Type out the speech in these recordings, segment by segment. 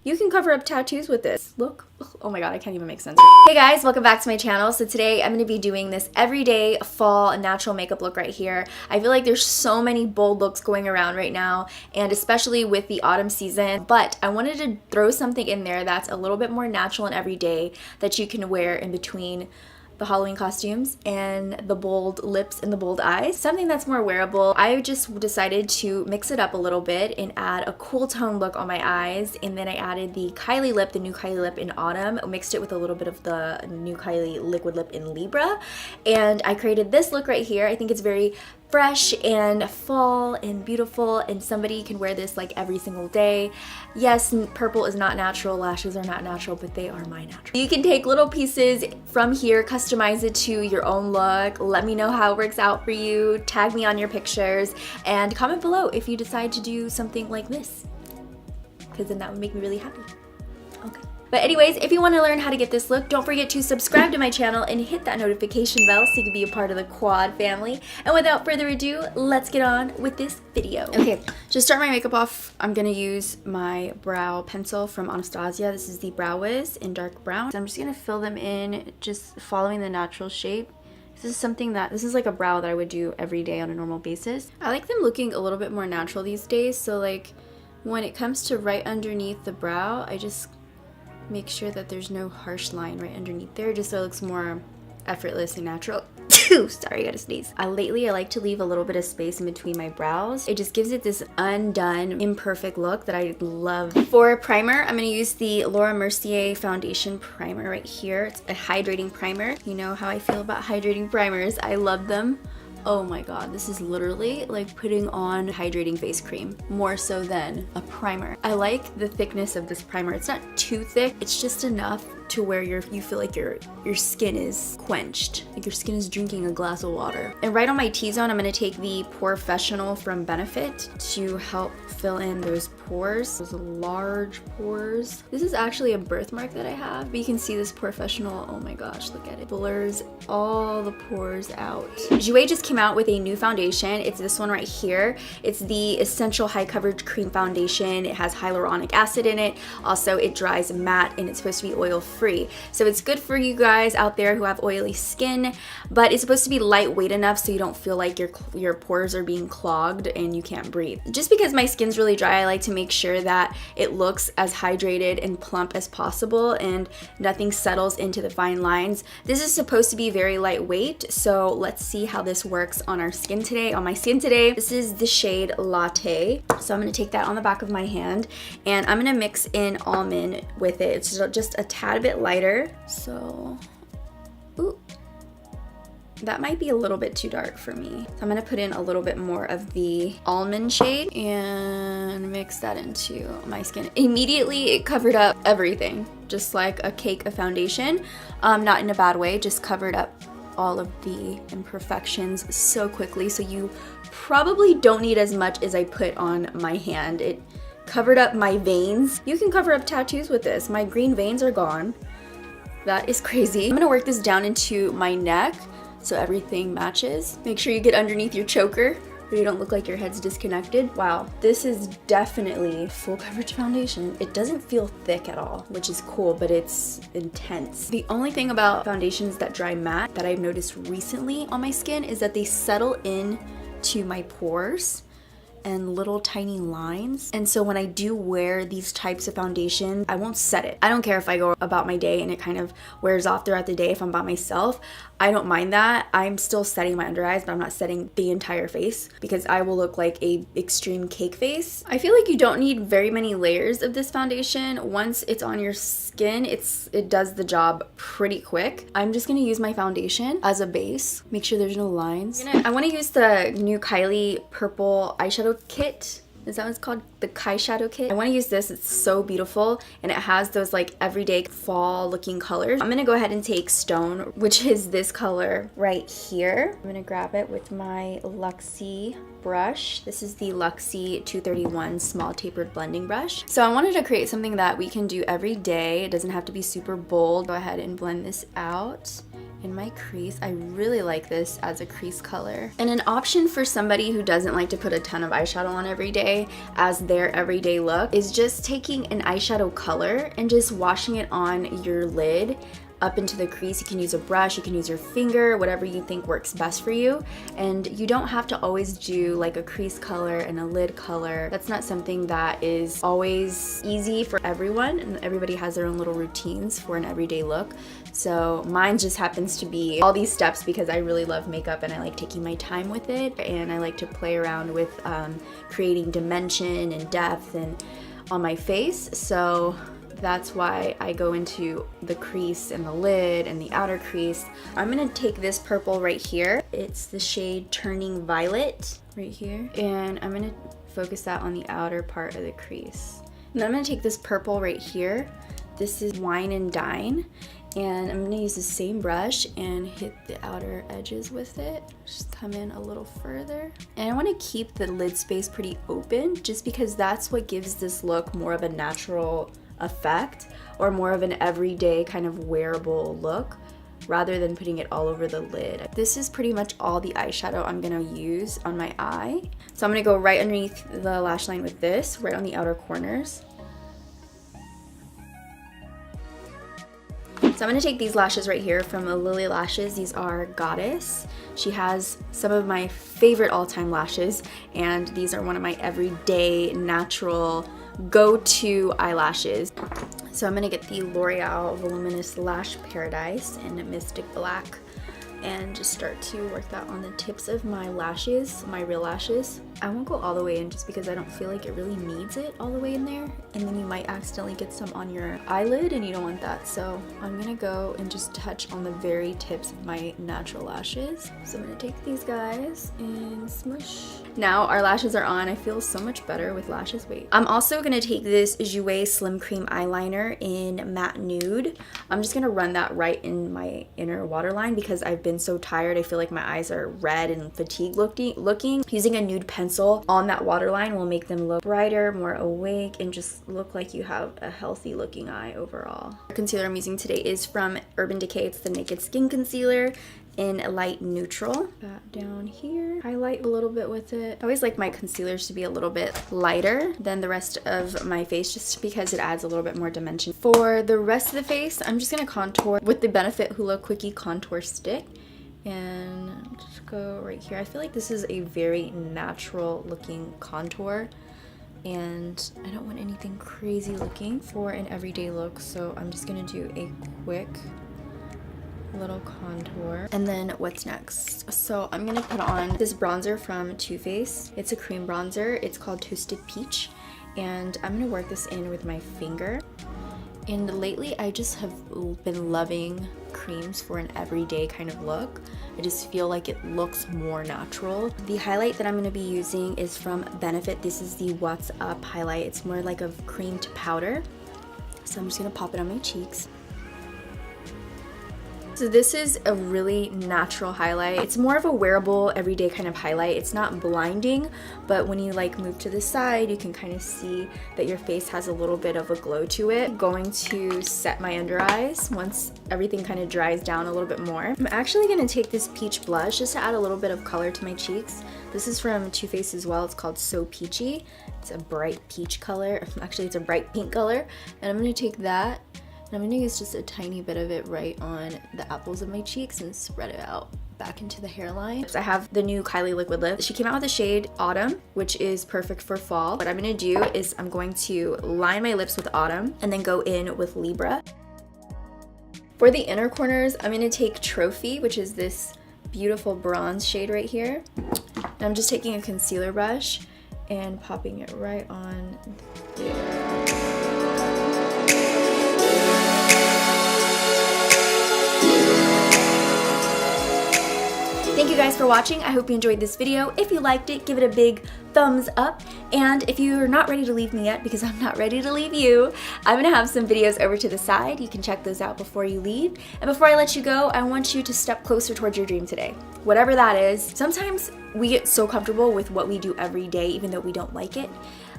You can cover up tattoos with this. Look. Oh my god, I can't even make sense. Hey guys, welcome back to my channel. So today I'm going to be doing this everyday fall natural makeup look right here. I feel like there's so many bold looks going around right now, and especially with the autumn season, but I wanted to throw something in there that's a little bit more natural and everyday that you can wear in between the Halloween costumes and the bold lips and the bold eyes. Something that's more wearable. I just decided to mix it up a little bit and add a cool tone look on my eyes, and then I added the Kylie lip, the new Kylie lip in autumn, mixed it with a little bit of the new Kylie liquid lip in Libra, and I created this look right here. I think it's very fresh and fall and beautiful, and somebody can wear this like every single day. Yes, purple is not natural, lashes are not natural, but they are my natural. You can take little pieces from here, customize it to your own look. Let me know how it works out for you. Tag me on your pictures and comment below if you decide to do something like this, because then that would make me really happy. Okay. But anyways, if you want to learn how to get this look, don't forget to subscribe to my channel and hit that notification bell so you can be a part of the Quad family. And without further ado, let's get on with this video. Okay, to start my makeup off, I'm going to use my brow pencil from Anastasia. This is the Brow Wiz in dark brown. So I'm just going to fill them in, just following the natural shape. This is like a brow that I would do every day on a normal basis. I like them looking a little bit more natural these days. So like when it comes to right underneath the brow, I just make sure that there's no harsh line right underneath there, just so it looks more effortless and natural. Sorry, I gotta sneeze. Lately, I like to leave a little bit of space in between my brows. It just gives it this undone, imperfect look that I love. For primer, I'm gonna use the Laura Mercier Foundation Primer right here. It's a hydrating primer. You know how I feel about hydrating primers. I love them. Oh my god, this is literally like putting on hydrating face cream, more so than a primer. I like the thickness of this primer. It's not too thick, it's just enough to where you feel like your skin is quenched, like your skin is drinking a glass of water. And right on my T-zone, I'm gonna take the Porefessional from Benefit to help fill in those pores, those large pores. This is actually a birthmark that I have, but you can see this Porefessional, oh my gosh, look at it. Blurs all the pores out. Jouer just came out with a new foundation. It's this one right here. It's the Essential High Coverage Cream Foundation. It has hyaluronic acid in it. Also, it dries matte, and it's supposed to be oil-free. So it's good for you guys out there who have oily skin, but it's supposed to be lightweight enough so you don't feel like your pores are being clogged and you can't breathe. Just because my skin's really dry, I like to make sure that it looks as hydrated and plump as possible and nothing settles into the fine lines. This is supposed to be very lightweight, so let's see how this works on our skin today, on my skin today. This is the shade Latte. So I'm gonna take that on the back of my hand and I'm gonna mix in almond with it. It's just a tad bit lighter. So, ooh, that might be a little bit too dark for me. So I'm gonna put in a little bit more of the almond shade and mix that into my skin. Immediately, it covered up everything, just like a cake of foundation. Not in a bad way, just covered up all of the imperfections so quickly. So you probably don't need as much as I put on my hand. It covered up my veins. You can cover up tattoos with this. My green veins are gone. That is crazy. I'm gonna work this down into my neck so everything matches. Make sure you get underneath your choker so you don't look like your head's disconnected. Wow, this is definitely full coverage foundation. It doesn't feel thick at all, which is cool, but it's intense. The only thing about foundations that dry matte that I've noticed recently on my skin is that they settle in to my pores and little tiny lines. And so when I do wear these types of foundation, I won't set it. I don't care if I go about my day and it kind of wears off throughout the day if I'm by myself. I don't mind that. I'm still setting my under eyes, but I'm not setting the entire face because I will look like a extreme cake face. I feel like you don't need very many layers of this foundation. Once it's on your skin, it does the job pretty quick. I'm just gonna use my foundation as a base. Make sure there's no lines. I wanna use the new Kylie purple eyeshadow kit. Is that what it's called? The Kai Shadow Kit. I want to use this. It's so beautiful and it has those like everyday fall looking colors. I'm going to go ahead and take Stone, which is this color right here. I'm going to grab it with my Luxie brush. This is the Luxie 231 small tapered blending brush. So I wanted to create something that we can do every day. It doesn't have to be super bold. Go ahead and blend this out. in my crease. I really like this as a crease color. And an option for somebody who doesn't like to put a ton of eyeshadow on every day as their everyday look is just taking an eyeshadow color and just washing it on your lid up into the crease. You can use a brush, you can use your finger, whatever you think works best for you. And you don't have to always do like a crease color and a lid color. That's not something that is always easy for everyone, and everybody has their own little routines for an everyday look. So mine just happens to be all these steps because I really love makeup and I like taking my time with it, and I like to play around with creating dimension and depth and on my face. So that's why I go into the crease and the lid and the outer crease. I'm gonna take this purple right here. It's the shade Turning Violet right here. And I'm gonna focus that on the outer part of the crease. And then I'm gonna take this purple right here. This is Wine and Dine. And I'm gonna use the same brush and hit the outer edges with it. Just come in a little further. And I wanna keep the lid space pretty open just because that's what gives this look more of a natural effect, or more of an everyday kind of wearable look, rather than putting it all over the lid. This is pretty much all the eyeshadow I'm gonna use on my eye. So I'm gonna go right underneath the lash line with this, right on the outer corners. So I'm gonna take these lashes right here from Lily Lashes. These are Goddess. She has some of my favorite all-time lashes, and these are one of my everyday natural go-to eyelashes. So I'm gonna get the L'Oreal Voluminous Lash Paradise in Mystic Black and just start to work that on the tips of my lashes, my real lashes. I won't go all the way in just because I don't feel like it really needs it all the way in there, and then you might accidentally get some on your eyelid and you don't want that. So I'm gonna go and just touch on the very tips of my natural lashes. So I'm gonna take these guys and smush. Now our lashes are on. I feel so much better with lashes. Wait. I'm also gonna take this Jouer Slim Cream eyeliner in Matte Nude. I'm just gonna run that right in my inner waterline because I've been so tired. I feel like my eyes are red and fatigued looking. Using a nude pencil on that waterline will make them look brighter, more awake, and just look like you have a healthy looking eye overall. The concealer I'm using today is from Urban Decay. It's the Naked Skin Concealer in a light neutral. That down here. Highlight a little bit with it. I always like my concealers to be a little bit lighter than the rest of my face just because it adds a little bit more dimension. For the rest of the face, I'm just gonna contour with the Benefit Hoola Quickie Contour Stick. And just go right here. I feel like this is a very natural looking contour, and I don't want anything crazy looking for an everyday look, so I'm just gonna do a quick little contour. And then what's next? So I'm gonna put on this bronzer from Too Faced. It's a cream bronzer. It's called Toasted Peach, and I'm gonna work this in with my finger. And lately I just have been loving creams for an everyday kind of look. I just feel like it looks more natural. The highlight that I'm going to be using is from Benefit. This is the What's Up highlight. It's more like a cream to powder. So I'm just going to pop it on my cheeks. So this is a really natural highlight. It's more of a wearable, everyday kind of highlight. It's not blinding, but when you like move to the side, you can kind of see that your face has a little bit of a glow to it. I'm going to set my under eyes once everything kind of dries down a little bit more. I'm actually going to take this peach blush just to add a little bit of color to my cheeks. This is from Too Faced as well. It's called So Peachy. It's a bright peach color. Actually, it's a bright pink color. And I'm going to take that, and I'm gonna use just a tiny bit of it right on the apples of my cheeks and spread it out back into the hairline. I have the new Kylie Liquid Lip. She came out with the shade Autumn, which is perfect for fall. What I'm gonna do is I'm going to line my lips with Autumn and then go in with Libra. For the inner corners, I'm gonna take Trophy, which is this beautiful bronze shade right here. And I'm just taking a concealer brush and popping it right on there. Thank you guys for watching. I hope you enjoyed this video. If you liked it, give it a big thumbs up. And if you're not ready to leave me yet, because I'm not ready to leave you, I'm gonna have some videos over to the side. You can check those out before you leave. And before I let you go, I want you to step closer towards your dream today. Whatever that is. Sometimes we get so comfortable with what we do every day, even though we don't like it.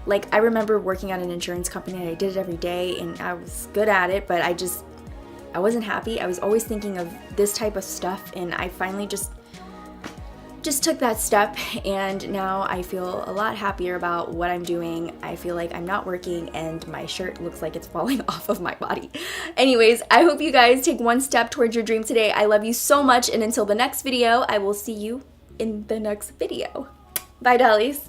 Like, I remember working at an insurance company and I did it every day and I was good at it, but I just I wasn't happy. I was always thinking of this type of stuff, and I finally just took that step, and now I feel a lot happier about what I'm doing. I feel like I'm not working and my shirt looks like it's falling off of my body. Anyways, I hope you guys take one step towards your dream today. I love you so much, and until the next video, I will see you in the next video. Bye, dollies.